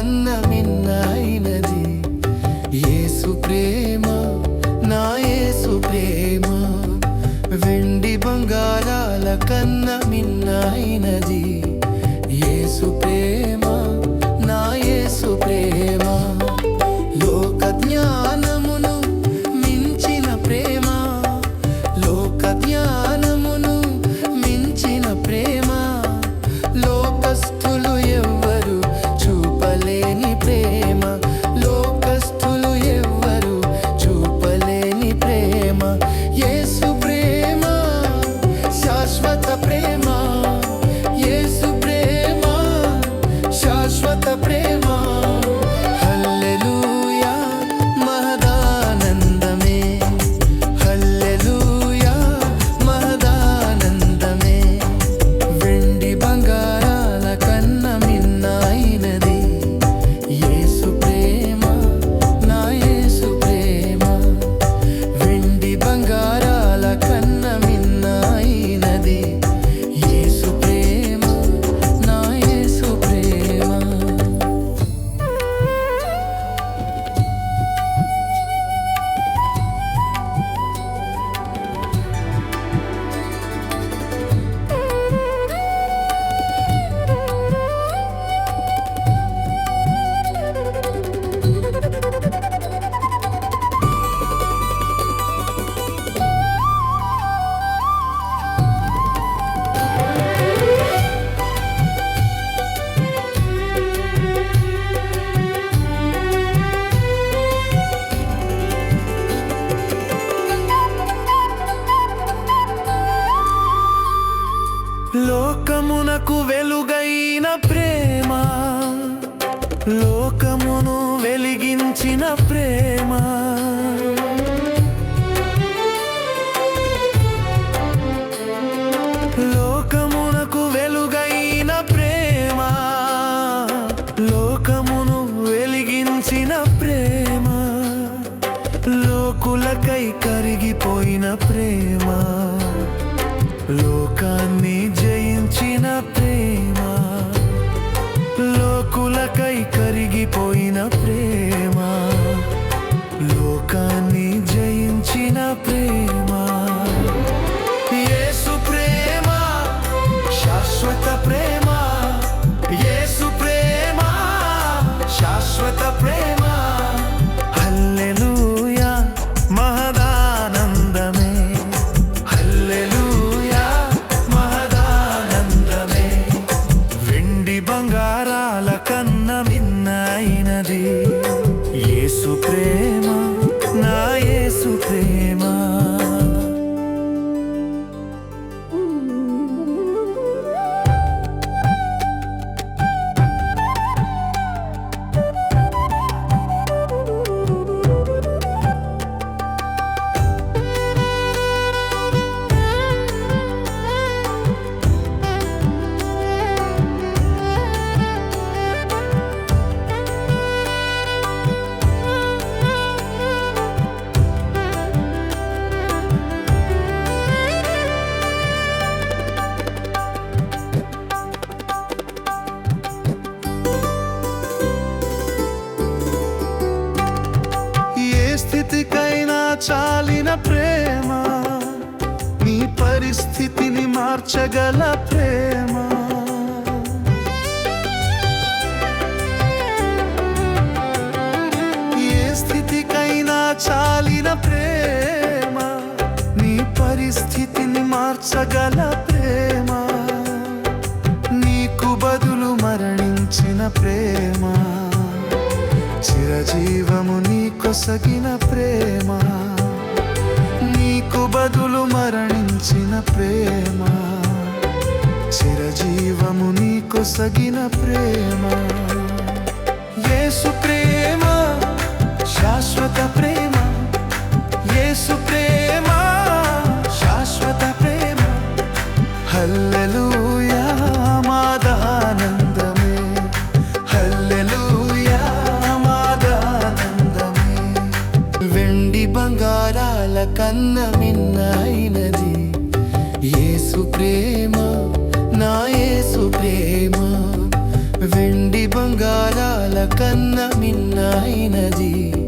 కన్న మిన్నైనది. యేసు ప్రేమ, నా యేసు ప్రేమ, వెండి బంగారాల కన్న మిన్నైనది. యేసు ప్రేమ, నా యేసు ప్రేమ, లోక జ్ఞానమును మించిన ప్రేమ, లోక జ్ఞానమును మించిన ప్రేమ, లోకస్తులు ఎవ్వరు చూపలేని ప్రేమ, లోకస్తులు ఎవ్వరు చూపలేని ప్రేమ. యేసు ప్రేమ శాశ్వత ప్రేమ, యేసు ప్రేమ శాశ్వత ప్రేమ. హల్లెలూయా మహదానందమే, హల్లెలూయా మహదానందమే, వెండి బంగారాల కన్న మిన్నైనది. యేసు ప్రేమ, నా యేసు ప్రేమ, వెండి బంగారాల కన్న మిన్నైనది. యేసు ప్రేమ, నా యేసు ప్రేమ. లోకమునకు వెలుగైన ప్రేమ, లోకమును వెలిగించిన ప్రేమ, లోకమునకు వెలుగైన ప్రేమ, లోకమును వెలిగించిన ప్రేమ, లోకులకై కరిగిపోయిన ప్రేమ, లోకాన్ని జయించిన ప్రేమ, లోకులకై కరిగిపోయిన ప్రేమ, లోకాన్ని జయించిన ప్రేమ. యేసు ప్రేమ శాశ్వత ప్రేమ, యేసు ప్రేమ శాశ్వత ప్రేమ. హల్లెలూయా మహదానందమే, హల్లెలూయా మహదానందమే, వెండి బంగారాల కన్న మిన్నైనది. యేసు ప్రేమ, నా యేసు ప్రేమ. స్థితికైనా చాలిన ప్రేమ, నీ పరిస్థితిని మార్చగల ప్రేమ, ఏ స్థితికైనా చాలిన ప్రేమ, నీ పరిస్థితిని మార్చగల ప్రేమ, నీకు బదులు మరణించిన ప్రేమ, చిరజీవము నీకొసగిన ప్రేమ, నీకు బదులు మరణించిన ప్రేమ, చిరజీవము నీకొసగిన ప్రేమ. యేసు ప్రేమ శాశ్వత ప్రేమ, యేసు ప్రేమ శాశ్వత ప్రేమ. హల్లెలూయా మహదానందమే, హల్లెలూయా మహదానందమే, వెండి బంగారాల కన్న మిన్నైనది. యేసు ప్రేమ, నా యేసు ప్రేమ, వెండి బంగారాల కన్న మిన్నైనది.